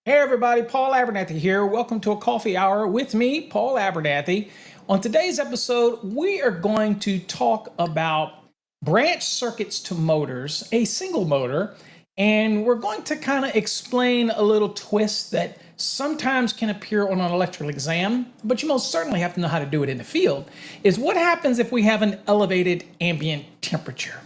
Hey everybody, Paul Abernathy here. Welcome to a coffee hour with me, Paul Abernathy. On today's episode, we are going to talk about branch circuits to motors, a single motor, and we're going to kind of explain a little twist that sometimes can appear on an electrical exam, but you most certainly have to know how to do it in the field, is what happens if we have an elevated ambient temperature.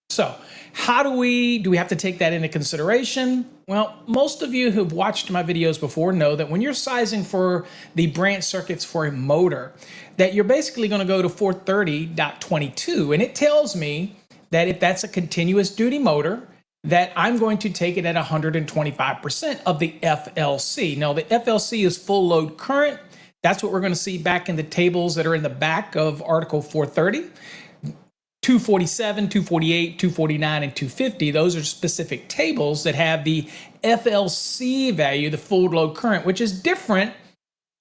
So how do we have to take that into consideration? Well, most of you who've watched my videos before know that when you're sizing for the branch circuits for a motor, that you're basically going to go to 430.22. And it tells me that if that's a continuous duty motor, that I'm going to take it at 125% of the FLC. Now, the FLC is full load current. That's what we're going to see back in the tables that are in the back of Article 430. 247, 248, 249, and 250, those are specific tables that have the FLC value, the full load current, which is different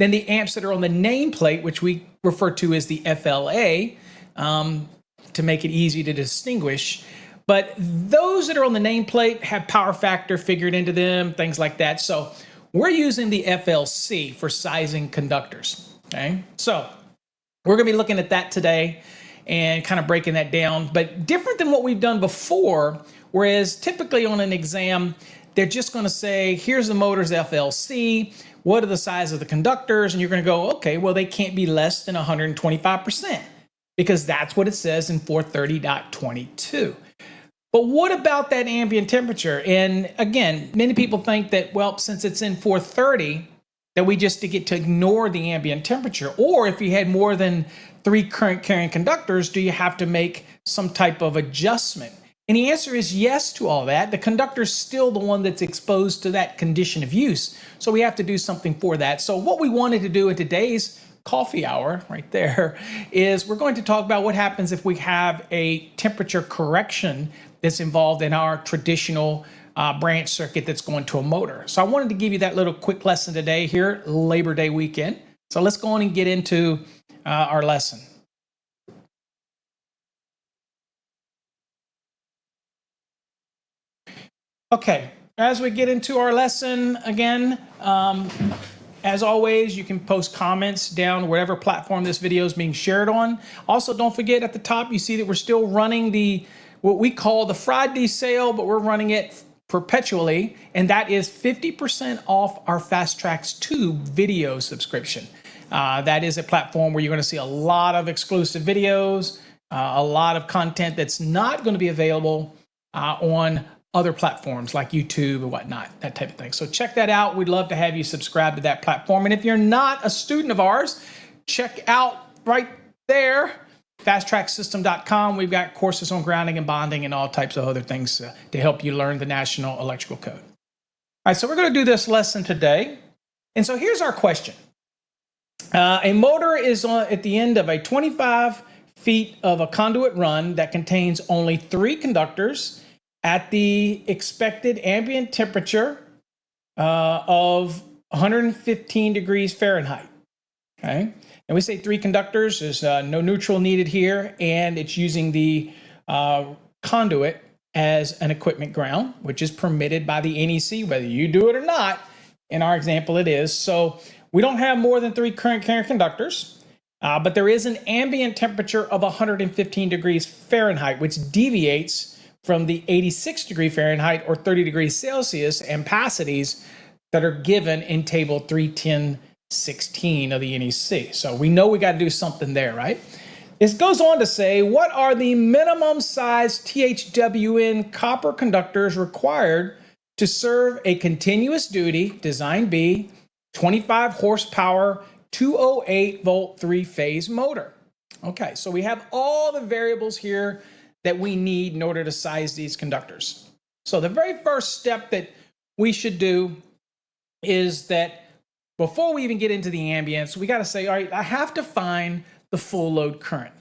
than the amps that are on the nameplate, which we refer to as the FLA, to make it easy to distinguish. But those that are on the nameplate have power factor figured into them, things like that. So we're using the FLC for sizing conductors, okay? So we're gonna be looking at that today and kind of breaking that down, but different than what we've done before, whereas typically on an exam, they're just gonna say, here's the motor's FLC, what are the size of the conductors? And you're gonna go, okay, well, they can't be less than 125%, because that's what it says in 430.22. But what about that ambient temperature? And again, many people think that, well, since it's in 430, that we just get to ignore the ambient temperature. Or if you had more than 3 current carrying conductors, do you have to make some type of adjustment? And the answer is yes to all that. The conductor is still the one that's exposed to that condition of use. So we have to do something for that. So what we wanted to do in today's coffee hour right there is we're going to talk about what happens if we have a temperature correction that's involved in our traditional branch circuit that's going to a motor. So I wanted to give you that little quick lesson today here, Labor Day weekend. So let's go on and get into our lesson. Okay, as we get into our lesson again, as always, you can post comments down whatever platform this video is being shared on. Also, don't forget at the top, you see that we're still running what we call the Friday sale, but we're running it perpetually, and that is 50% off our Fast Tracks 2 video subscription. That is a platform where you're going to see a lot of exclusive videos, a lot of content that's not going to be available on other platforms like YouTube and whatnot, that type of thing. So check that out. We'd love to have you subscribe to that platform. And if you're not a student of ours, check out right there, fasttracksystem.com. We've got courses on grounding and bonding and all types of other things to help you learn the National Electrical Code. All right, so we're going to do this lesson today. And so here's our question. A motor is at the end of a 25 feet of a conduit run that contains only 3 conductors at the expected ambient temperature of 115 degrees Fahrenheit. Okay, and we say 3 conductors. There's no neutral needed here, and it's using the conduit as an equipment ground, which is permitted by the NEC, whether you do it or not. In our example, it is. So we don't have more than 3 current carrying conductors, but there is an ambient temperature of 115 degrees Fahrenheit, which deviates from the 86 degree Fahrenheit or 30 degrees Celsius ampacities that are given in table 310.16 of the NEC. So we know we got to do something there, right? It goes on to say, what are the minimum size THWN copper conductors required to serve a continuous duty, design B, 25 horsepower, 208 volt three-phase motor. Okay, so we have all the variables here that we need in order to size these conductors. So the very first step that we should do is that before we even get into the ambience, we got to say, all right, I have to find the full load current.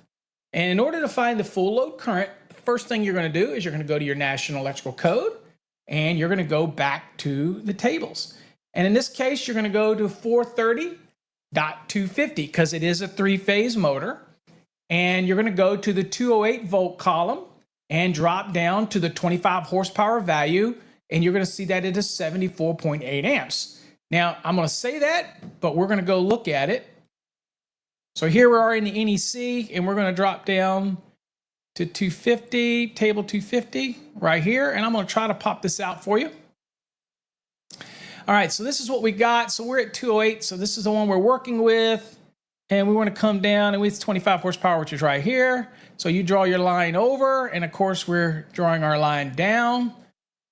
And in order to find the full load current, the first thing you're going to do is you're going to go to your National Electrical Code, and you're going to go back to the tables. And in this case, you're going to go to 430.250 because it is a three-phase motor. And you're going to go to the 208 volt column and drop down to the 25 horsepower value, and you're going to see that it is 74.8 amps. Now, I'm going to say that, but we're going to go look at it. So here we are in the NEC, and we're going to drop down to 250, table 250 right here, and I'm going to try to pop this out for you. All right, so this is what we got. So we're at 208, so this is the one we're working with. And we want to come down, and it's 25 horsepower, which is right here. So you draw your line over, and of course, we're drawing our line down.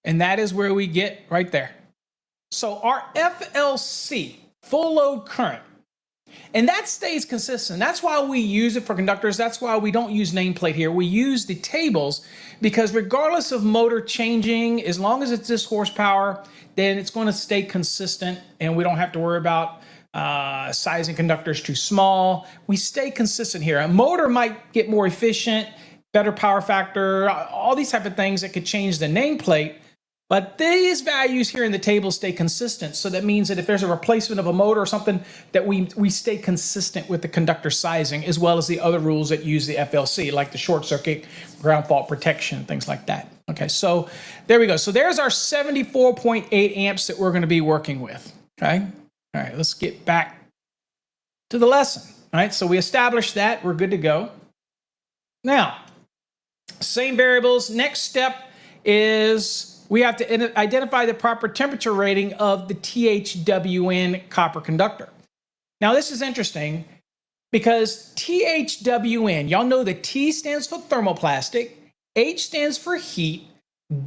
And that is where we get right there. So our FLC, full load current, and that stays consistent. That's why we use it for conductors. That's why we don't use nameplate here. We use the tables because regardless of motor changing, as long as it's this horsepower, then it's going to stay consistent, and we don't have to worry about sizing conductors too small. We stay consistent here. A motor might get more efficient, better power factor, all these type of things that could change the nameplate, but these values here in the table stay consistent. So that means that if there's a replacement of a motor or something, that we stay consistent with the conductor sizing, as well as the other rules that use the FLC, like the short circuit, ground fault protection, things like that. Okay, so there we go. So there's our 74.8 amps that we're going to be working with. Okay. All right, let's get back to the lesson. All right, so we established that. We're good to go. Now, same variables. Next step is we have to identify the proper temperature rating of the THWN copper conductor. Now, this is interesting because THWN, y'all know the T stands for thermoplastic, H stands for heat,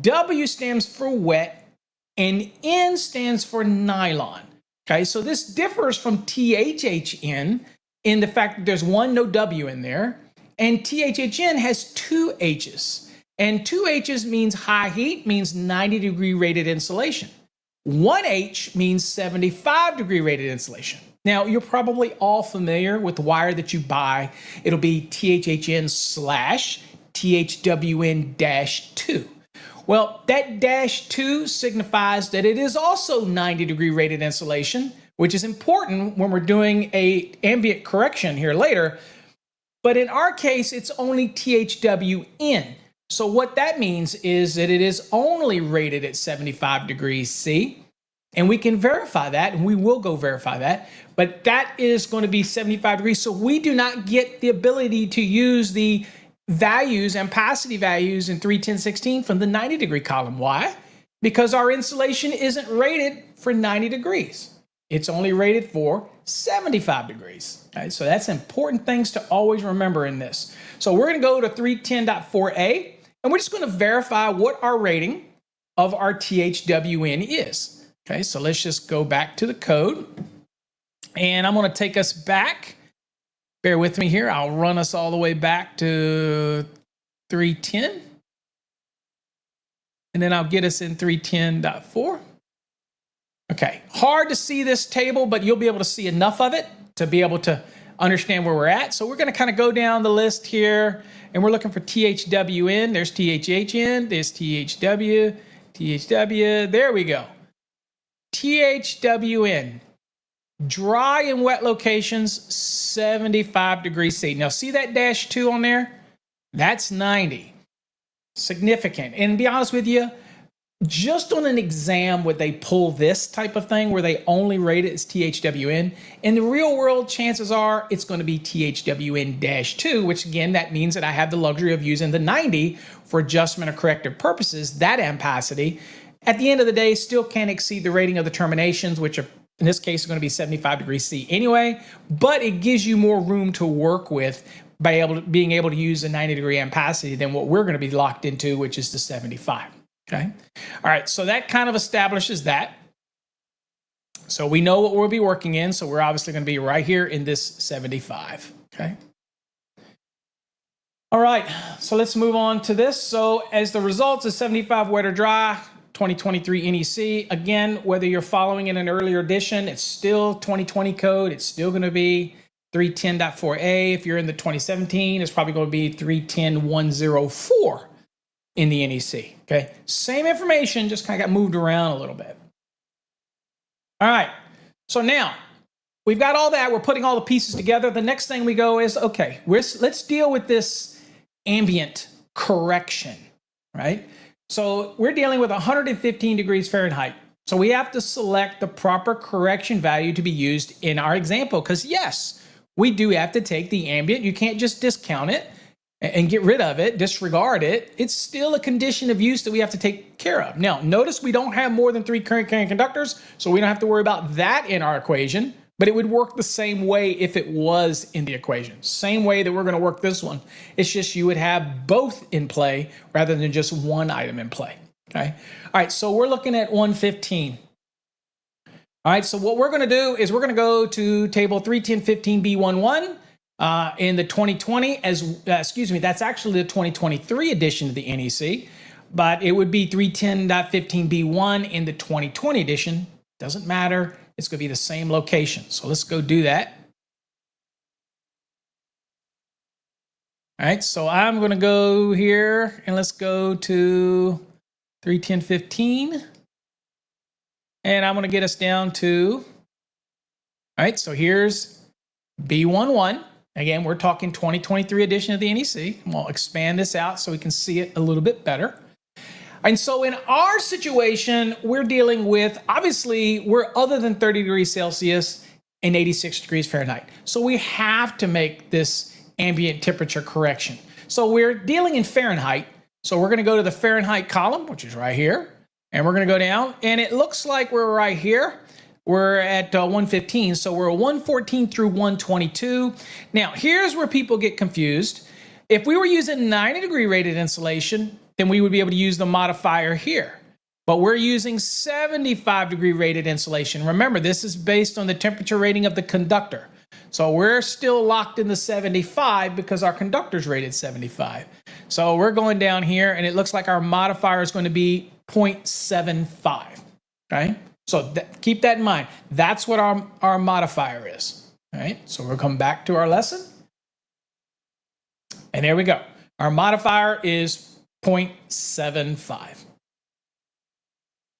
W stands for wet, and N stands for nylon. Okay, so this differs from THHN in the fact that there's no W in there, and THHN has two H's. And two H's means high heat, means 90-degree rated insulation. One H means 75-degree rated insulation. Now, you're probably all familiar with the wire that you buy. It'll be THHN/THWN-2. Well, that -2 signifies that it is also 90-degree rated insulation, which is important when we're doing a ambient correction here later. But in our case, it's only THWN. So what that means is that it is only rated at 75 degrees C. And we can verify that, and we will go verify that. But that is going to be 75 degrees. So we do not get the ability to use the values, ampacity values in 31016 from the 90-degree column. Why? Because our insulation isn't rated for 90 degrees. It's only rated for 75 degrees. Okay, so that's important things to always remember in this. So we're going to go to 310.4a, and we're just going to verify what our rating of our THWN is. Okay, so let's just go back to the code, and I'm going to take us back. Bear with me here. I'll run us all the way back to 310. And then I'll get us in 310.4. Okay, hard to see this table, but you'll be able to see enough of it to be able to understand where we're at. So we're going to kind of go down the list here, and we're looking for THWN. There's THHN, there's THW, THW. There we go. THWN. Dry and wet locations, 75 degrees C. Now, see that -2 on there? That's 90. Significant. And to be honest with you, just on an exam would they pull this type of thing where they only rate it as THWN. In the real world, chances are it's going to be THWN-2, which again, that means that I have the luxury of using the 90 for adjustment or corrective purposes, that ampacity. At the end of the day, still can't exceed the rating of the terminations, which are in this case, is going to be 75 degrees C anyway, but it gives you more room to work with by being able to use a 90-degree ampacity than what we're going to be locked into, which is the 75. Okay. All right. So that kind of establishes that. So we know what we'll be working in. So we're obviously going to be right here in this 75. Okay. All right. So let's move on to this. So as the results is 75 wet or dry, 2023 NEC. Again, whether you're following in an earlier edition, it's still 2020 code. It's still going to be 310.4a. If you're in the 2017, it's probably going to be 310.104 in the NEC. Okay. Same information, just kind of got moved around a little bit. All right. So now we've got all that. We're putting all the pieces together. The next thing we go is, okay, let's deal with this ambient correction, right? So we're dealing with 115 degrees Fahrenheit. So we have to select the proper correction value to be used in our example, because yes, we do have to take the ambient. You can't just discount it and get rid of it, disregard it. It's still a condition of use that we have to take care of. Now, notice we don't have more than 3 current carrying conductors, so we don't have to worry about that in our equation, but it would work the same way if it was in the equation. Same way that we're going to work this one. It's just you would have both in play rather than just one item in play. Okay. All right, so we're looking at 115. All right, so what we're going to do is we're going to go to table 31015B11. In the 2020, that's actually the 2023 edition of the NEC, but it would be 310.15B1 in the 2020 edition. Doesn't matter. It's going to be the same location. So let's go do that. All right, so I'm going to go here and let's go to 310.15. And I'm going to get us down to, all right, so here's B11. Again, we're talking 2023 edition of the NEC. We'll expand this out so we can see it a little bit better. And so in our situation, we're dealing with, obviously, we're other than 30 degrees Celsius and 86 degrees Fahrenheit. So we have to make this ambient temperature correction. So we're dealing in Fahrenheit. So we're going to go to the Fahrenheit column, which is right here. And we're going to go down. And it looks like we're right here. We're at 115, so we're 114 through 122. Now, here's where people get confused. If we were using 90 degree rated insulation, then we would be able to use the modifier here. But we're using 75 degree rated insulation. Remember, this is based on the temperature rating of the conductor. So we're still locked in the 75 because our conductor's rated 75. So we're going down here, and it looks like our modifier is going to be 0.75, okay? So keep that in mind. That's what our modifier is. All right, so we'll come back to our lesson. And there we go. Our modifier is 0.75.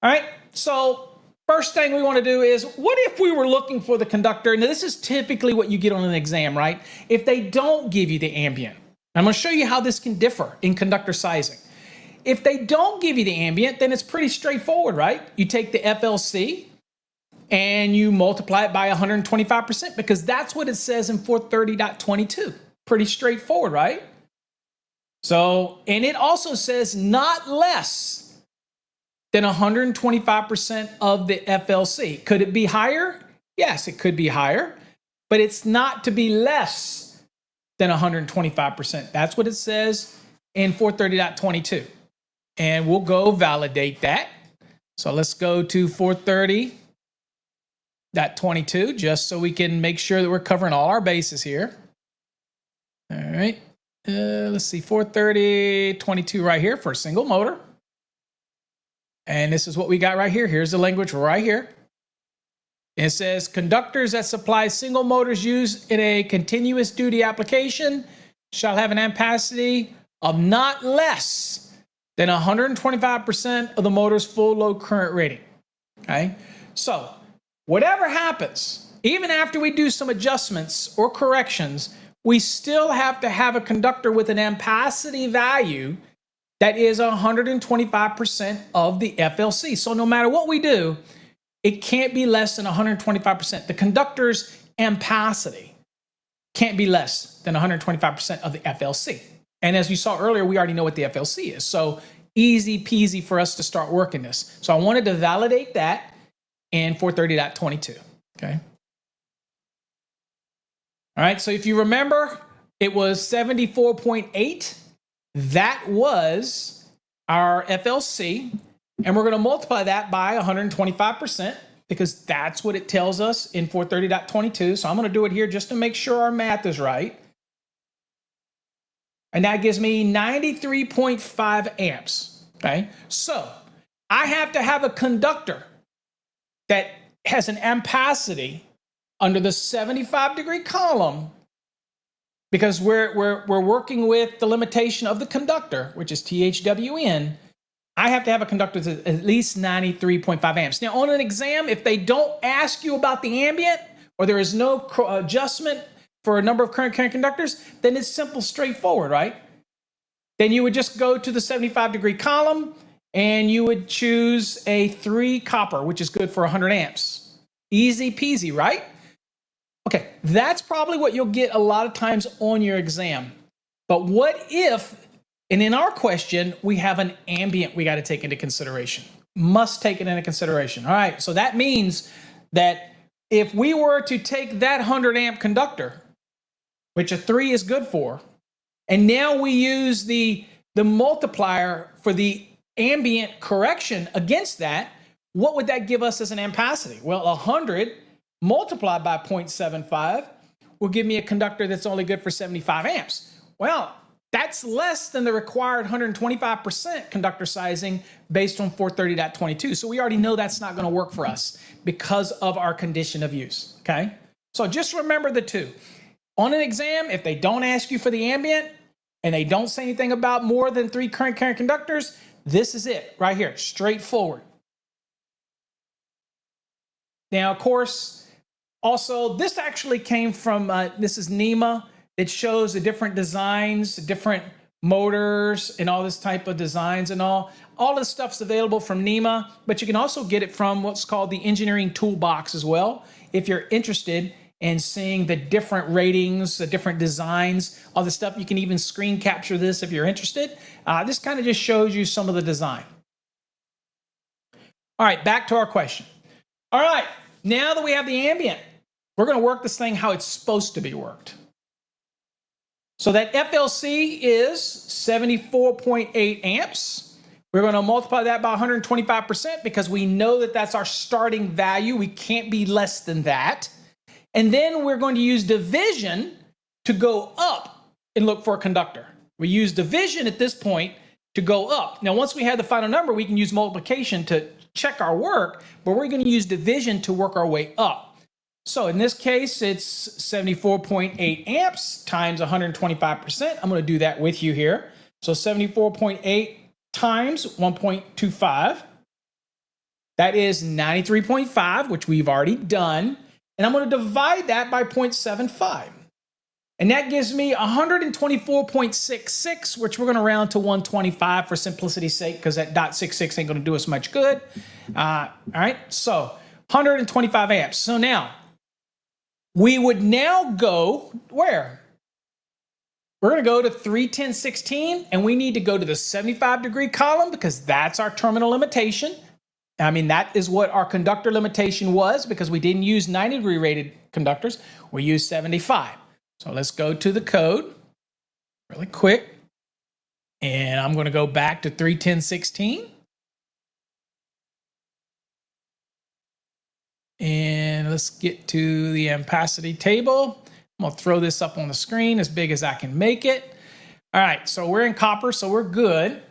All right, so first thing we want to do is, what if we were looking for the conductor? Now, this is typically what you get on an exam, right? If they don't give you the ambient. I'm going to show you how this can differ in conductor sizing. If they don't give you the ambient, then it's pretty straightforward, right? You take the FLC and you multiply it by 125% because that's what it says in 430.22. Pretty straightforward, right? So, and it also says not less than 125% of the FLC. Could it be higher? Yes, it could be higher, but it's not to be less than 125%. That's what it says in 430.22. And we'll go validate that. So let's go to 430.22 just so we can make sure that we're covering all our bases here. All right. Let's see, 430.22 right here for a single motor. And this is what we got right here. Here's the language right here. It says conductors that supply single motors used in a continuous duty application shall have an ampacity of not less than 125% of the motor's full load current rating. Okay, so whatever happens, even after we do some adjustments or corrections, we still have to have a conductor with an ampacity value that is 125% of the FLC. So no matter what we do, it can't be less than 125%. The conductor's ampacity can't be less than 125% of the FLC. And as you saw earlier, we already know what the FLC is. So easy peasy for us to start working this. So I wanted to validate that in 430.22. Okay. All right. So if you remember, it was 74.8. That was our FLC, and we're going to multiply that by 125% because that's what it tells us in 430.22. So I'm going to do it here just to make sure our math is right. And that gives me 93.5 amps. Okay, so I have to have a conductor that has an ampacity under the 75-degree column because we're working with the limitation of the conductor, which is THWN. I have to have a conductor that's at least 93.5 amps. Now, on an exam, if they don't ask you about the ambient or there is no adjustment for a number of current conductors, then it's simple, straightforward, right? Then you would just go to the 75-degree column and you would choose a 3 copper, which is good for 100 amps. Easy peasy, right? Okay, that's probably what you'll get a lot of times on your exam. But what if, and in our question, we have an ambient we got to take into consideration? Must take it into consideration. All right, so that means that if we were to take that 100 amp conductor, which a 3 is good for, and now we use the multiplier for the ambient correction against that, what would that give us as an ampacity? Well, 100 multiplied by 0.75 will give me a conductor that's only good for 75 amps. Well, that's less than the required 125% conductor sizing based on 430.22. So we already know that's not going to work for us because of our condition of use, okay? So just remember the two. On an exam, if they don't ask you for the ambient and they don't say anything about more than 3 current conductors, this is it right here, straightforward. Now, of course, also, this actually came from, this is NEMA. It shows the different designs, different motors, and all this type of designs and all. All this stuff's available from NEMA, but you can also get it from what's called the engineering toolbox as well. If you're interested in seeing the different ratings, the different designs, all the stuff, you can even screen capture this if you're interested. This kind of just shows you some of the design. All right, back to our question. All right, now that we have the ambient, we're going to work this thing how it's supposed to be worked. So that FLC is 74.8 amps. We're going to multiply that by 125% because we know that that's our starting value. We can't be less than that. And then we're going to use division to go up and look for a conductor. We use division at this point to go up. Now, once we have the final number, we can use multiplication to check our work, but we're going to use division to work our way up. So in this case, it's 74.8 amps times 125%. I'm going to do that with you here. So 74.8 times 1.25. That is 93.5, which we've already done. And I'm going to divide that by 0.75. And that gives me 124.66, which we're going to round to 125 for simplicity's sake, because that .66 ain't going to do us much good. All right, so 125 amps. So now, we would now go where? We're going to go to 31016, and we need to go to the 75-degree column because that's our terminal limitation. I mean, that is what our conductor limitation was because we didn't use 90-degree rated conductors. We used 75. So let's go to the code really quick. And I'm going to go back to 31016. And let's get to the ampacity table. I'm going to throw this up on the screen as big as I can make it. All right, so we're in copper, so we're good.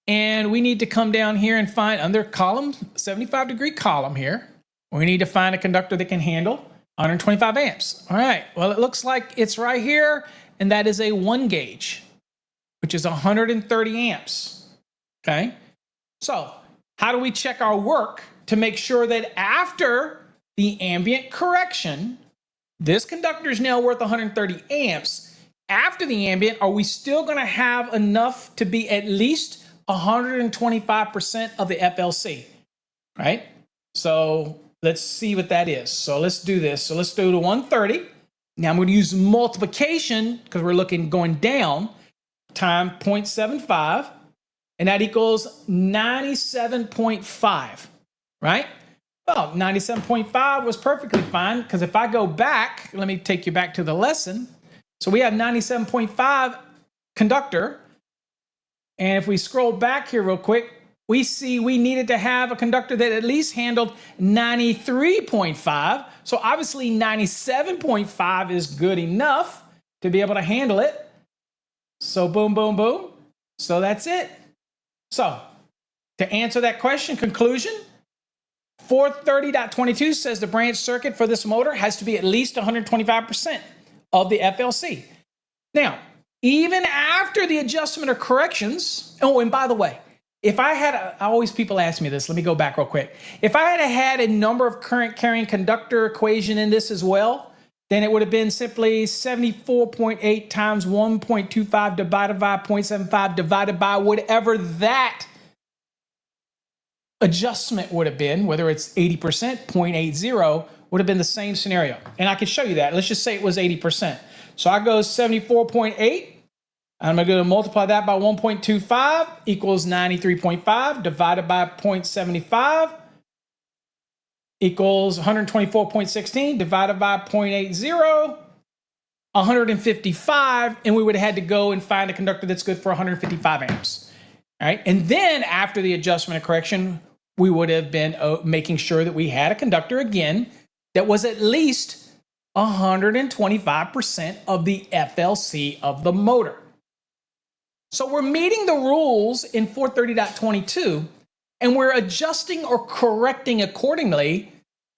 And we need to come down here and find under column, 75-degree column here. We need to find a conductor that can handle 125 amps. All right, well, it looks like it's right here, and that is a 1 gauge, which is 130 amps. Okay, so how do we check our work to make sure that after the ambient correction, this conductor is now worth 130 amps. After the ambient, are we still going to have enough to be at least 125% of the FLC, right? So let's see what that is. So let's do this. So let's do the 130. Now I'm going to use multiplication because we're looking going down, time 0.75, and that equals 97.5, right? Well, 97.5 was perfectly fine because if I go back, let me take you back to the lesson. So we have 97.5 conductor. And if we scroll back here real quick, we see we needed to have a conductor that at least handled 93.5. So obviously 97.5 is good enough to be able to handle it. So boom, boom, boom. So that's it. So to answer that question, conclusion, 430.22 says the branch circuit for this motor has to be at least 125% of the FLC. Now, even after the adjustment or corrections, oh, and by the way, if I had, people ask me this, let me go back real quick. If I had a number of current carrying conductor equation in this as well, then it would have been simply 74.8 times 1.25 divided by 0.75 divided by whatever that adjustment would have been, whether it's 80%, 0.80, would have been the same scenario. And I can show you that. Let's just say it was 80%. So I go 74.8. I'm going to go multiply that by 1.25 equals 93.5 divided by 0.75 equals 124.16 divided by 0.80, 155, and we would have had to go and find a conductor that's good for 155 amps. All right, and then after the adjustment and correction, we would have been making sure that we had a conductor again that was at least 125% of the FLC of the motor. So we're meeting the rules in 430.22, and we're adjusting or correcting accordingly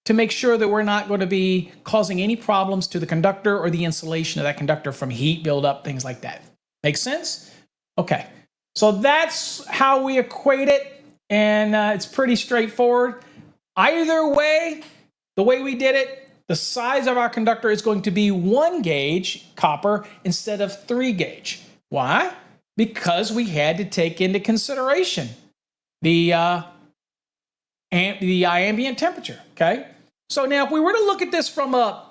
to make sure that we're not going to be causing any problems to the conductor or the insulation of that conductor from heat buildup, things like that. Make sense? Okay. So that's how we equate it, and it's pretty straightforward. Either way, the way we did it, the size of our conductor is going to be 1 gauge copper instead of 3 gauge. Why? Because we had to take into consideration the ambient temperature, okay? So now if we were to look at this from a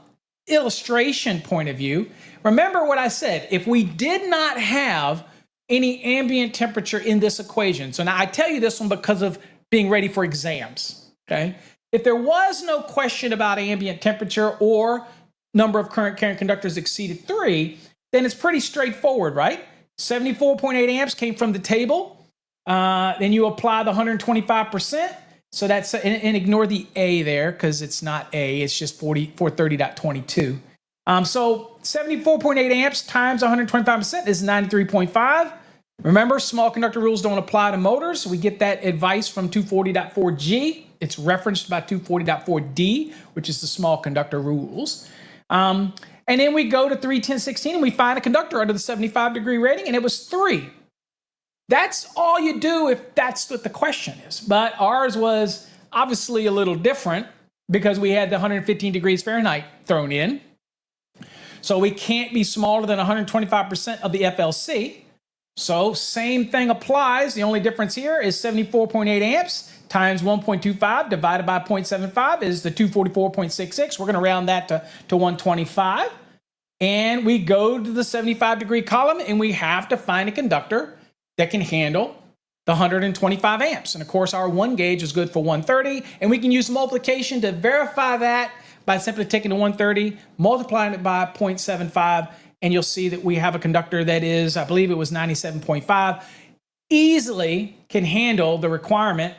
illustration point of view, remember what I said, if we did not have any ambient temperature in this equation, so now I tell you this one because of being ready for exams, okay? If there was no question about ambient temperature or number of current carrying conductors exceeded 3, then it's pretty straightforward, right? 74.8 amps came from the table. Then you apply the 125%. So that's, and ignore the A there because it's not A, it's just 430.22. So 74.8 amps times 125% is 93.5. Remember, small conductor rules don't apply to motors. We get that advice from 240.4G. It's referenced by 240.4D, which is the small conductor rules. And then we go to 310.16 and we find a conductor under the 75-degree rating, and it was 3. That's all you do if that's what the question is. But ours was obviously a little different because we had the 115 degrees Fahrenheit thrown in. So we can't be smaller than 125% of the FLC. So same thing applies. The only difference here is 74.8 amps times 1.25 divided by 0.75 is the 244.66. We're going to round that to 125. And we go to the 75-degree column, and we have to find a conductor that can handle the 125 amps. And of course, our 1 gauge is good for 130. And we can use multiplication to verify that by simply taking the 130, multiplying it by 0.75, and you'll see that we have a conductor that is, I believe it was 97.5, easily can handle the requirement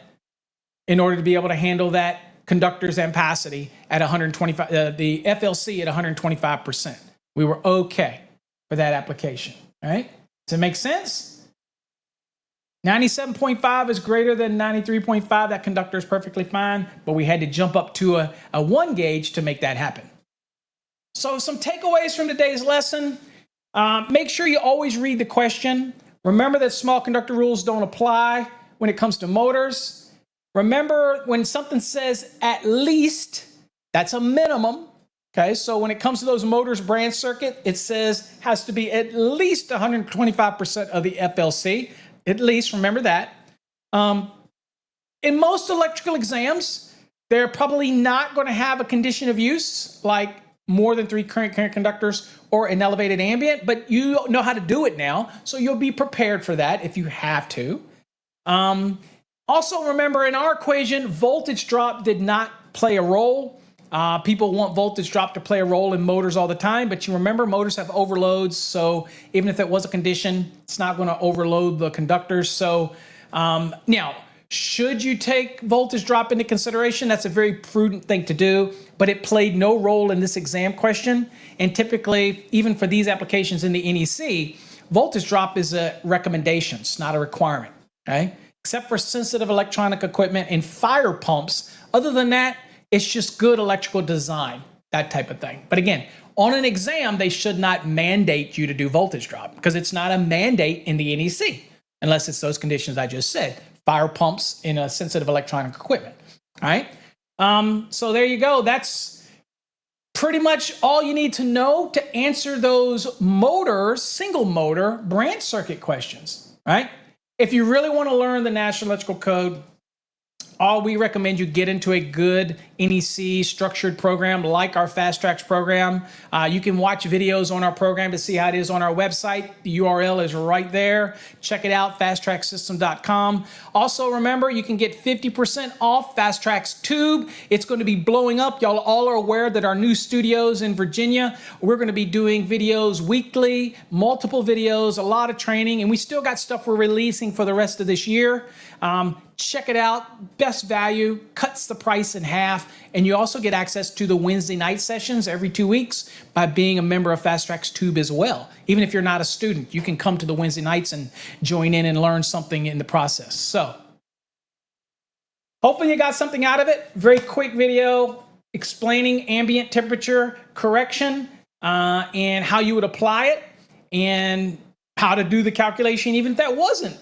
in order to be able to handle that conductor's ampacity at 125, the FLC at 125%. We were okay for that application, all right? Does it make sense? 97.5 is greater than 93.5. That conductor is perfectly fine, but we had to jump up to a 1 gauge to make that happen. So some takeaways from today's lesson. Make sure you always read the question. Remember that small conductor rules don't apply when it comes to motors. Remember, when something says at least, that's a minimum. Okay, so when it comes to those motors branch circuit, it says has to be at least 125% of the FLC. At least, remember that. In most electrical exams, they're probably not going to have a condition of use like more than 3 current conductors or an elevated ambient, but you know how to do it now, so you'll be prepared for that if you have to. Also, remember, in our equation, voltage drop did not play a role. People want voltage drop to play a role in motors all the time, but you remember motors have overloads. So even if it was a condition, it's not going to overload the conductors. So now, should you take voltage drop into consideration? That's a very prudent thing to do, but it played no role in this exam question. And typically, even for these applications in the NEC, voltage drop is a recommendation, it's not a requirement, okay? Except for sensitive electronic equipment and fire pumps. Other than that, it's just good electrical design, that type of thing. But again, on an exam, they should not mandate you to do voltage drop because it's not a mandate in the NEC, unless it's those conditions I just said, fire pumps in a sensitive electronic equipment, all right? So there you go. That's pretty much all you need to know to answer those single motor branch circuit questions, right? If you really want to learn the National Electrical Code, we recommend you get into a good NEC structured program like our Fast Tracks program. You can watch videos on our program to see how it is on our website. The URL is right there. Check it out, fasttracksystem.com. Also, remember, you can get 50% off Fast Tracks Tube. It's going to be blowing up. Y'all all are aware that our new studios in Virginia, we're going to be doing videos weekly, multiple videos, a lot of training, and we still got stuff we're releasing for the rest of this year. Check it out. Best value, cuts the price in half, and you also get access to the Wednesday night sessions every 2 weeks by being a member of Fast Tracks Tube as well. Even if you're not a student, you can come to the Wednesday nights and join in and learn something in the process. So, hopefully you got something out of it. Very quick video explaining ambient temperature correction and how you would apply it and how to do the calculation even if that wasn't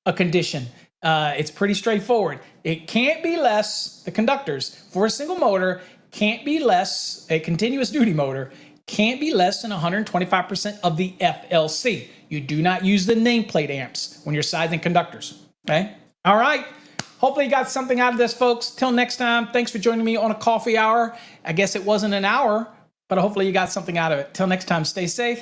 a condition. It's pretty straightforward. It can't be less, the conductors for a single motor can't be less, a continuous duty motor can't be less than 125% of the FLC. You do not use the nameplate amps when you're sizing conductors, okay? All right. Hopefully you got something out of this, folks. Till next time, thanks for joining me on a coffee hour. I guess it wasn't an hour, but hopefully you got something out of it. Till next time, stay safe.